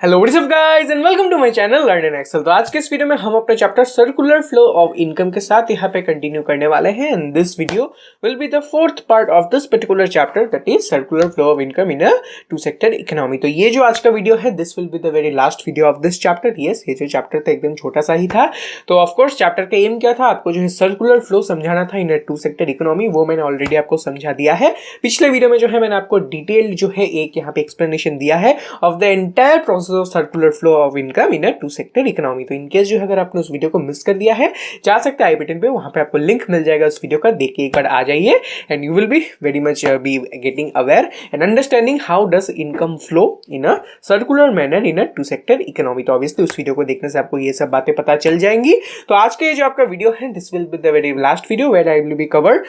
Hello what's up guys and welcome to my channel learn in Excel. तो आज के इस वीडियो में हम अपना chapter circular flow of income के साथ यहाँ पे कंटिन्यू करने वाले हैं and this video will be the fourth part of this particular chapter that is circular flow of income in a two sector economy. तो ये जो आज का वीडियो है this will be the very last video of this chapter. Yes, ये जो chapter था एकदम छोटा सा ही था। तो ऑफकोर्स चैप्टर का एम क्या था, आपको जो है सर्कुलर फ्लो समझाना था इन अ टू सेक्टर इकोनॉमी, वो मैंने ऑलरेडी आपको समझा दिया है। पिछले वीडियो में जो है मैंने आपको डिटेल जो है एक यहाँ पे एक्सप्लेनेशन दिया है of the entire process of circular flow of income in a two sector economy. तो इनकेस जो है अगर आपने उस वीडियो को मिस कर दिया है, जा सकते हैं आई बटन पे, वहां पे आपको लिंक मिल जाएगा उस वीडियो का, देख के एक बार आ जाइए and you will be very much be getting aware and understanding how does income flow in a circular manner in a two sector economy. तो ऑब्वियसली उस वीडियो को देखने से आपको ये सब बातें पता चल जाएंगी। तो आज के जो आपका वीडियो है this will be the very last video where I will be cover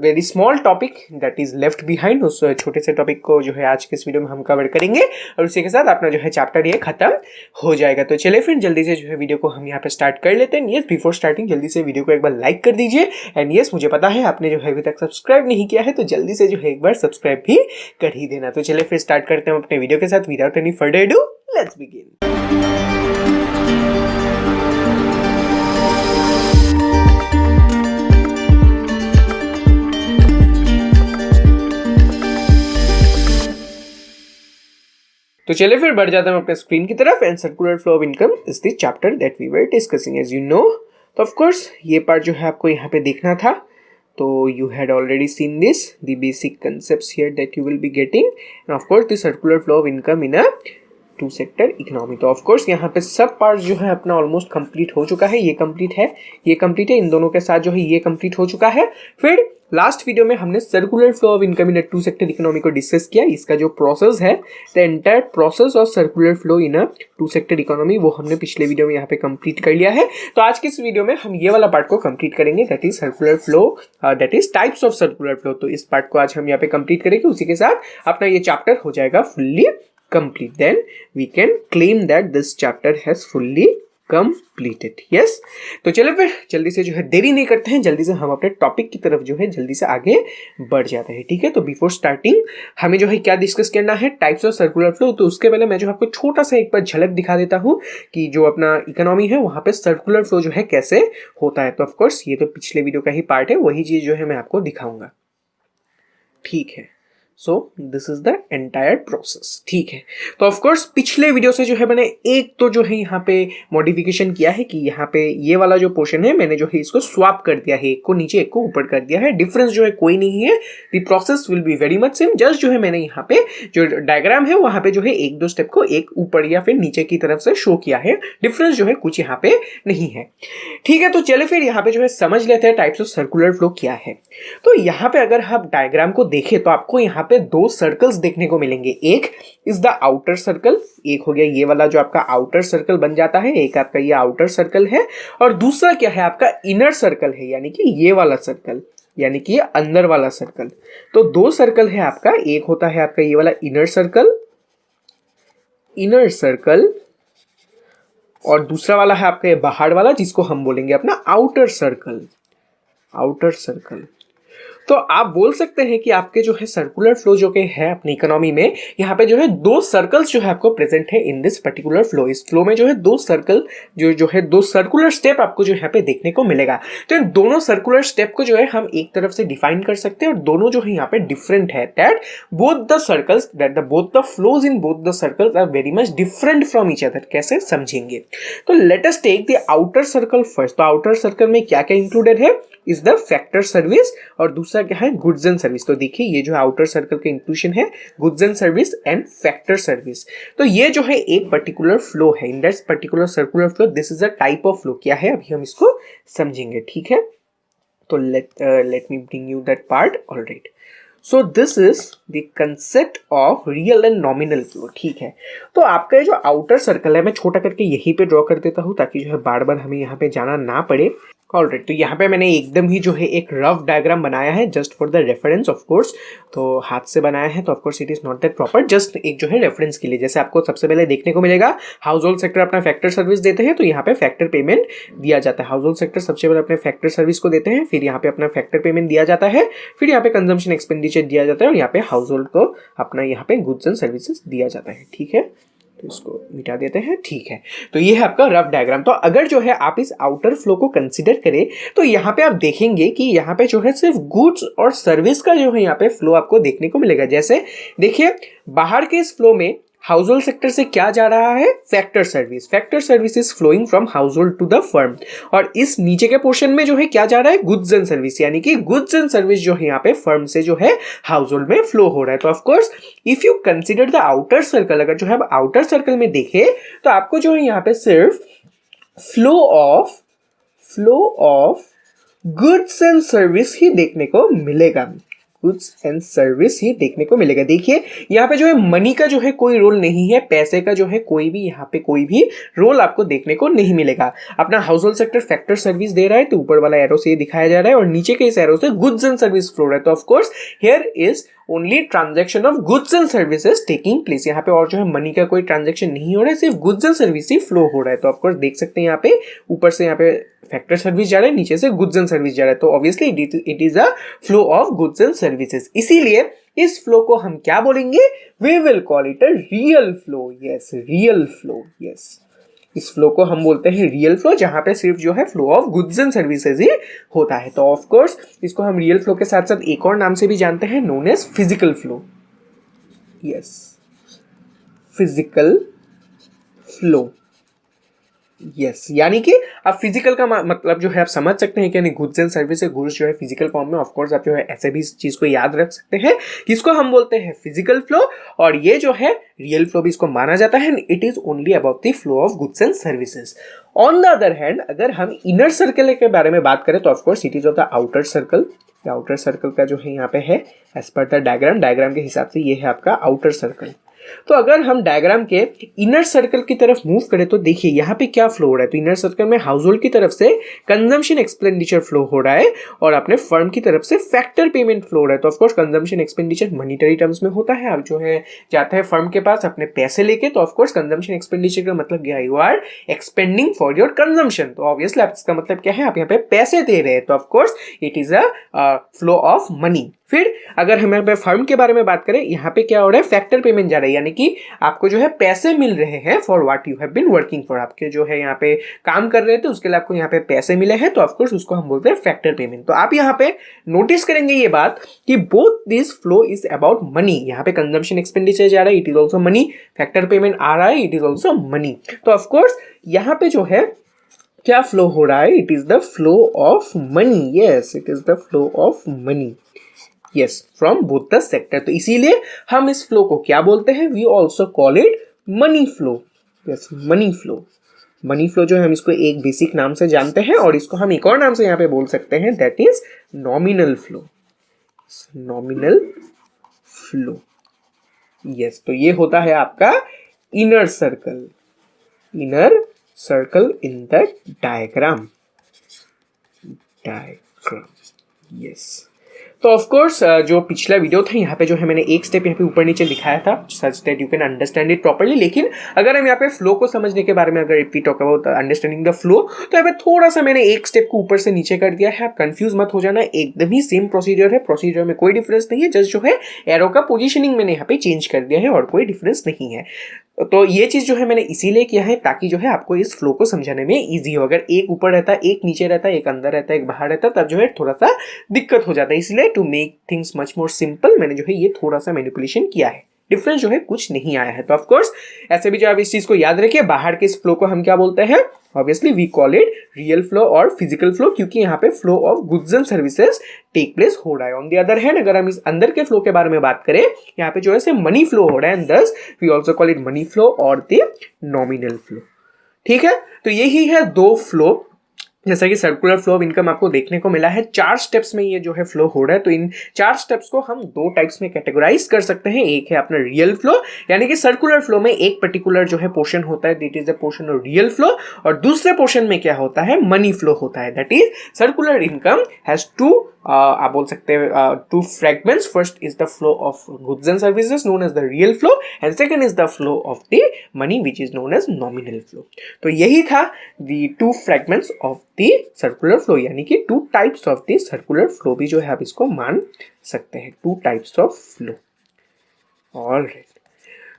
very small topic that is left behind. उस छोटे से टॉपिक को जो है आज के इस वीडियो में हम कवर करेंगे और उसी के साथ अपना जो है चैप्टर ये खत्म हो जाएगा। तो चलिए फिर जल्दी से जो है वीडियो को हम यहाँ पे स्टार्ट कर लेते हैं। यस, बिफोर स्टार्टिंग जल्दी से वीडियो को एक बार लाइक कर दीजिए एंड यस, मुझे पता है आपने जो है अभी तक सब्सक्राइब नहीं किया है तो जल्दी से जो है एक बार सब्सक्राइब भी कर ही देना। तो चलिए फिर स्टार्ट करते हैं अपने वीडियो के साथ without any further ado, let's begin. तो चलिए फिर बढ़ जाते हैं अपने स्क्रीन की तरफ and circular flow of income is the chapter that we were discussing as you know. तो ऑफ कोर्स ये पार्ट जो है आपको यहाँ पे देखना था, तो you had already seen this the basic concepts here that you will be getting and of course the circular flow of income in a two sector economy. तो ऑफ कोर्स यहाँ पे सब पार्ट जो है अपना ऑलमोस्ट कंप्लीट हो चुका है। ये कंप्लीट है, ये कंप्लीट है, इन दोनों के साथ जो है ये कंप्लीट हो चुका है। फिर लास्ट वीडियो में हमने circular flow of income in a two sector economy को डिस्कस किया। इसका जो प्रोसेस है, the entire process of circular flow in a two sector economy, वो हमने पिछले वीडियो में यहाँ पे कंप्लीट कर लिया है। तो आज के इस वीडियो में हम ये वाला पार्ट को कंप्लीट करेंगे that is circular flow, that is types of circular flow. तो इस पार्ट को आज हम यहाँ पे कंप्लीट करेंगे, उसी के साथ अपना ये चैप्टर हो जाएगा fully complete. Then we can claim that this chapter has fully completed. Yes, तो चलो फिर जल्दी से जो है देरी नहीं करते हैं, जल्दी से हम अपने टॉपिक की तरफ जो है जल्दी से आगे बढ़ जाते हैं। ठीक है, तो बिफोर स्टार्टिंग हमें जो है क्या डिस्कस करना है, टाइप्स ऑफ सर्कुलर फ्लो। तो उसके पहले मैं जो आपको छोटा सा एक बार झलक दिखा देता हूँ कि जो अपना इकोनॉमी है वहाँ पे सर्कुलर फ्लो जो है कैसे होता है। तो ऑफकोर्स ये तो पिछले वीडियो का ही पार्ट है, वही चीज जो है मैं आपको दिखाऊंगा। ठीक है, so this is the entire process. ठीक है, तो ऑफकोर्स पिछले वीडियो से जो है मैंने एक तो जो है यहाँ पे मॉडिफिकेशन किया है कि यहाँ पे ये वाला जो पोर्शन है मैंने जो है इसको स्वैप कर दिया है, एक को नीचे एक को ऊपर कर दिया है। डिफरेंस जो है कोई नहीं है, the process will be very much same, just जो है मैंने यहाँ पे जो डायग्राम है वहां पे जो है एक दो स्टेप को एक ऊपर या फिर नीचे की तरफ से शो किया है। डिफरेंस जो है कुछ यहाँ पे नहीं है। ठीक है, तो चले फिर यहाँ पे जो है समझ लेते हैं टाइप्स ऑफ सर्कुलर फ्लो क्या है। तो यहाँ पे अगर आप डायग्राम को देखें तो आपको यहाँ पे दो सर्कल्स देखने को मिलेंगे। एक इज द आउटर सर्कल, एक हो गया ये वाला जो आपका आउटर सर्कल बन जाता है, एक आपका ये आउटर सर्कल है, और दूसरा क्या है आपका इनर सर्कल है, यानी कि ये वाला सर्कल, यानी कि ये अंदर वाला सर्कल। तो दो सर्कल है आपका, एक होता है आपका ये वाला इनर सर्कल और दूसरा वाला है आपका ये बाहर वाला जिसको हम बोलेंगे अपना आउटर सर्कल। तो आप बोल सकते हैं कि आपके जो है सर्कुलर फ्लो जो के है अपनी इकोनॉमी में, यहाँ पे जो है दो सर्कल्स जो है आपको प्रेजेंट है इन दिस पर्टिकुलर फ्लो। इस फ्लो में जो है दो सर्कल जो है दो सर्कुलर स्टेप आपको जो यहाँ पे देखने को मिलेगा। तो इन दोनों सर्कुलर स्टेप को जो है हम एक तरफ से डिफाइन कर सकते हैं और दोनों जो है यहाँ पे डिफरेंट है, that both the circles both the flows in both the circles are very much different from each other. कैसे समझेंगे, तो let us take the outer circle first. तो आउटर सर्कल में क्या क्या इंक्लूडेड है, इज द फैक्टर सर्विस और दूसरा क्या है गुड्स एंड सर्विस। तो देखिए ये जो आउटर सर्कल का इंक्लूजन है goods and service and factor service. तो ये जो है एक पर्टिकुलर फ्लो है, in that particular circular flow this is a type of flow. क्या है अभी हम इसको समझेंगे। ठीक है, तो let me bring you that part. Alright, so this is the concept of real and nominal flow. ठीक है, तो आपका जो आउटर सर्कल है मैं छोटा करके यहीं पे ड्रॉ कर देता हूं ताकि जो है बार बार हमें यहाँ पे जाना ना पड़े। ऑलराइट, तो यहाँ पे मैंने एकदम ही जो है एक रफ डायग्राम बनाया है just for the reference of course. तो हाथ से बनाया है तो of course it is not that proper, just एक जो है रेफरेंस के लिए। जैसे आपको सबसे पहले देखने को मिलेगा हाउस होल्ड सेक्टर अपना फैक्टर सर्विस देते हैं, तो यहाँ पे फैक्टर पेमेंट दिया जाता है। हाउस होल्ड सेक्टर सबसे पहले अपने फैक्टर सर्विस को देते हैं, फिर यहाँ पे अपना फैक्टर पेमेंट दिया जाता है, फिर यहाँ पे कंजम्पशन एक्सपेंडिचर दिया जाता है और यहाँ पे हाउस होल्ड को अपना यहाँ पे गुड्स एंड सर्विसेज दिया जाता है। ठीक है, तो इसको मिटा देते हैं, ठीक है। तो ये है आपका रफ डायग्राम। तो अगर जो है आप इस आउटर फ्लो को कंसीडर करें तो यहाँ पे आप देखेंगे कि यहाँ पे जो है सिर्फ गुड्स और सर्विस का जो है यहाँ पे फ्लो आपको देखने को मिलेगा। जैसे देखिए बाहर के इस फ्लो में हाउस होल्ड सेक्टर से क्या जा रहा है, factor service. Factor service is flowing from household to the firm. और इस नीचे के पोर्शन में जो है क्या जा रहा है, गुड्स एंड सर्विस, यानी कि गुड्स एंड सर्विस जो है यहाँ पे फर्म से जो है हाउस होल्ड में फ्लो हो रहा है। तो of course if you consider the outer circle, अगर जो है आप आउटर सर्कल में देखें तो आपको जो है यहाँ पे सिर्फ flow of goods and service ही देखने को मिलेगा। गुड्स एंड सर्विस ही देखने को मिलेगा। देखिए यहाँ पे जो है मनी का जो है कोई रोल नहीं है, पैसे का जो है कोई भी यहाँ पे कोई भी रोल आपको देखने को नहीं मिलेगा। अपना household sector factor service दे रहा है तो ऊपर वाला एरो से ये दिखाया जा रहा है और नीचे के इस एरो से गुड्स एंड सर्विस फ्लो रहा है। तो of course here is only transaction of goods and services taking place. यहाँ पे और जो है मनी का कोई ट्रांजेक्शन नहीं हो रहा है, सिर्फ goods and service he flow हो रहा है। तो ऑफकोर्स देख सकते हैं यहाँ पे ऊपर से यहाँ पे फैक्टर सर्विस जा रहा है, नीचे से गुड्स एंड सर्विस जा रहा है। तो obviously it is a flow of goods and services. इसीलिए इस फ्लो को हम क्या बोलेंगे, we will call it a real flow. Yes, real flow. Yes, इस फ्लो को हम बोलते हैं रियल फ्लो, जहां पे सिर्फ जो है flow of goods and services ही होता है। तो ऑफ कोर्स इसको हम रियल फ्लो के साथ साथ एक और नाम से भी जानते हैं, known as physical flow. Yes, physical flow. Yes, यानी कि आप फिजिकल का मतलब जो है आप समझ सकते हैं कि यानी गुड्स एंड सर्विस है, गुड्स जो है फिजिकल फॉर्म में। ऑफ कोर्स आप जो है ऐसे भी इस चीज को याद रख सकते हैं कि इसको हम बोलते हैं फिजिकल फ्लो, और ये जो है रियल फ्लो भी इसको माना जाता है। It is only about the flow of goods and services. On the other hand अगर हम इनर सर्कल के बारे में बात करें तो of course it is of the outer circle. Outer circle का जो है यहाँ पे है एज पर द डायग्राम के हिसाब से ये है आपका आउटर सर्कल। तो अगर हम डायग्राम के इनर सर्कल की तरफ मूव करें तो देखिए यहाँ पे क्या फ्लो हो रहा है। तो इनर सर्कल में हाउस होल्ड की तरफ से कंजम्पशन एक्सपेंडिचर फ्लो हो रहा है और अपने फर्म की तरफ से फैक्टर पेमेंट फ्लो हो रहा है। तो of course consumption expenditure monetary terms में होता है। अब जो है जाता है फर्म के पास अपने पैसे लेके, तो ऑफकोर्स कंजम्पशन एक्सपेंडिचर का मतलब क्या है, you are expending for your consumption. तो ऑब्वियसली आप इसका मतलब क्या है, आप यहाँ पे पैसे दे रहे हैं। तो of course it is a flow of money. फिर अगर हम यहाँ पे फर्म के बारे में बात करें, यहाँ पे क्या हो रहा है, फैक्टर पेमेंट जा रहा है, यानी कि आपको जो है पैसे मिल रहे हैं for what you have been working for. आपके जो है यहाँ पे काम कर रहे थे उसके लिए आपको यहाँ पे पैसे मिले हैं, तो ऑफकोर्स उसको हम बोलते हैं फैक्टर पेमेंट। तो आप यहाँ पे नोटिस करेंगे ये बात कि both this flow is about money. यहाँ पे कंजम्पशन एक्सपेंडिचर जा रहा है, it is also money. Factor payment आ रहा है, इट इज ऑल्सो मनी। तो ऑफकोर्स यहाँ पे जो है क्या फ्लो हो रहा है, it is the flow of money. Yes, it is the flow of money. Yes, from both the sector. तो इसीलिए हम इस फ्लो को क्या बोलते हैं, we also call it money flow. Yes, money flow. Money flow जो है हम इसको एक बेसिक नाम से जानते हैं और इसको हम एक और नाम से यहाँ पे बोल सकते हैं, that is nominal flow. Nominal flow. Yes, तो ये होता है आपका inner circle. Inner circle in the diagram. Yes, तो ऑफ कोर्स जो पिछला वीडियो था यहाँ पे जो है मैंने एक स्टेप यहाँ पे ऊपर नीचे दिखाया था such that you can understand it properly. लेकिन अगर हम यहाँ पे फ्लो को समझने के बारे में अगर if we talk about understanding the flow, तो यहाँ पे थोड़ा सा मैंने एक स्टेप को ऊपर से नीचे कर दिया है। आप कंफ्यूज मत हो जाना, एकदम ही सेम प्रोसीजर है, प्रोसीजर में कोई डिफरेंस नहीं है। जस्ट जो है एरो का पोजिशनिंग मैंने यहाँ पे चेंज कर दिया है और कोई डिफरेंस नहीं है। तो ये चीज जो है मैंने इसीलिए किया है ताकि जो है आपको इस फ्लो को समझाने में इजी हो। अगर एक ऊपर रहता है, एक नीचे रहता है, एक अंदर रहता है, एक बाहर रहता है, तब जो है थोड़ा सा दिक्कत हो जाता है। इसलिए to make things much more simple मैंने जो है ये थोड़ा सा मैनिपुलेशन किया है। डिफरेंस जो है कुछ नहीं आया है। तो ऑफकोर्स ऐसे भी जो आप इस चीज को याद रखिए, बाहर के इस फ्लो को हम क्या बोलते हैं, obviously we call it real flow और फिजिकल फ्लो, क्योंकि यहाँ पे flow of goods and services take place हो रहा है। ऑन द अदर हैंड अगर हम इस अंदर के फ्लो के बारे में बात करें, यहाँ पे जो है मनी फ्लो हो रहा है, and thus we also call it money flow और द नॉमिनल फ्लो। ठीक है, तो यही है दो फ्लो। जैसा कि सर्कुलर फ्लो ऑफ इनकम आपको देखने को मिला है, 4 स्टेप्स में ये जो है फ्लो हो रहा है। तो इन 4 स्टेप्स को हम 2 टाइप्स में कैटेगराइज कर सकते हैं। एक है अपना रियल फ्लो, यानी कि सर्कुलर फ्लो में एक पर्टिकुलर जो है पोर्शन होता है, that is the portion of real flow, और दूसरे पोर्शन में क्या होता है, मनी फ्लो होता है। That is circular income has two आप बोल सकते हैं 2 fragments. First is the flow of goods and services known as the real flow, and second is the flow of the money which is known as nominal flow. तो यही था the 2 fragments of the circular flow, यानी कि 2 types of the circular flow भी जो है आप इसको मान सकते हैं, 2 टाइप्स ऑफ फ्लो। ऑलराइट,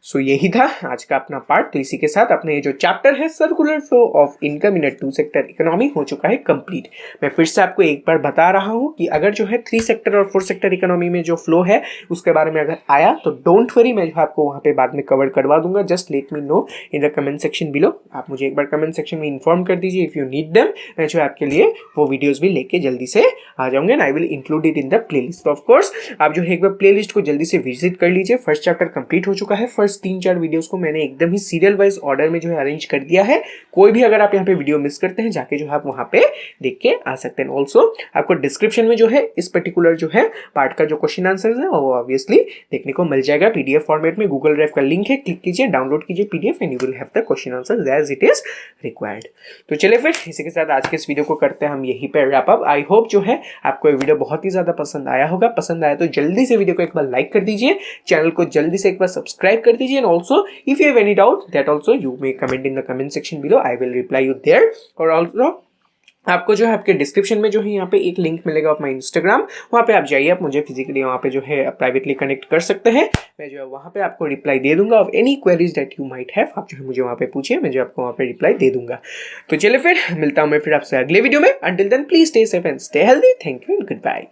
सो यही था आज का अपना पार्ट। तो इसी के साथ अपने ये जो चैप्टर है circular flow of income in a two sector economy हो चुका है कंप्लीट। मैं फिर से आपको एक बार बता रहा हूँ कि अगर जो है 3 सेक्टर और 4 सेक्टर इकोनॉमी में जो फ्लो है उसके बारे में अगर आया तो डोंट वरी, मैं जो आपको वहाँ पे बाद में कवर करवा दूंगा। Just let me know in the comment section below. आप मुझे एक बार कमेंट सेक्शन में इन्फॉर्म कर दीजिए इफ़ यू नीड देम। मैं जो आपके लिए वो वीडियोज़ भी लेके जल्दी से आ जाऊंगे and I will include it in the playlist. Of course आप जो है एक बार प्ले लिस्ट को जल्दी से विजिट कर लीजिए। फर्स्ट चैप्टर कंप्लीट हो चुका है। फर्स्ट 3-4 वीडियोस को मैंने एकदम ही सीरियल वाइज ऑर्डर में जो है अरेंज कर दिया है। कोई भी अगर आप यहाँ पे वीडियो मिस करते हैं जाके जो है आप वहाँ पे देख के आ सकते हैं। ऑल्सो आपको डिस्क्रिप्शन में जो है इस पर्टिकुलर जो है पार्ट का जो क्वेश्चन आंसर है वो ऑब्वियसली देखने को मिल जाएगा पीडीएफ फॉर्मेट में। गूगल ड्राइव का लिंक है, क्लिक कीजिए, डाउनलोड कीजिए PDF and you will have the question answer as it is required. तो चलिए फिर इसी के साथ आज के इस वीडियो को करते हैं हम यहीं पे रैप अप। आई होप जो है आपको ये वीडियो बहुत ही ज्यादा पसंद आया होगा। पसंद आया तो जल्दी से वीडियो को एक बार लाइक कर दीजिए, चैनल को जल्दी से एक बार सब्सक्राइब कर दीजिए and also if you have any doubt that also you may comment in the comment section below, I will reply you there. और ऑल्सो आपको जो है आपके डिस्क्रिप्शन में जो है यहाँ पे एक लिंक मिलेगा ऑफ माई इंस्टाग्राम, वहाँ पे आप जाइए, आप मुझे फिजिकली वहाँ पे जो है प्राइवेटली कनेक्ट कर सकते हैं। मैं जो है वहाँ पे आपको रिप्लाई दे दूंगा of any queries that you might have. आप जो है मुझे वहाँ पे पूछिए, मैं जो आपको वहाँ पे रिप्लाई दे दूंगा। तो चलिए फिर मिलता हूँ मैं फिर आपसे अगले वीडियो में। Until then please stay safe and stay healthy. Thank you and good bye.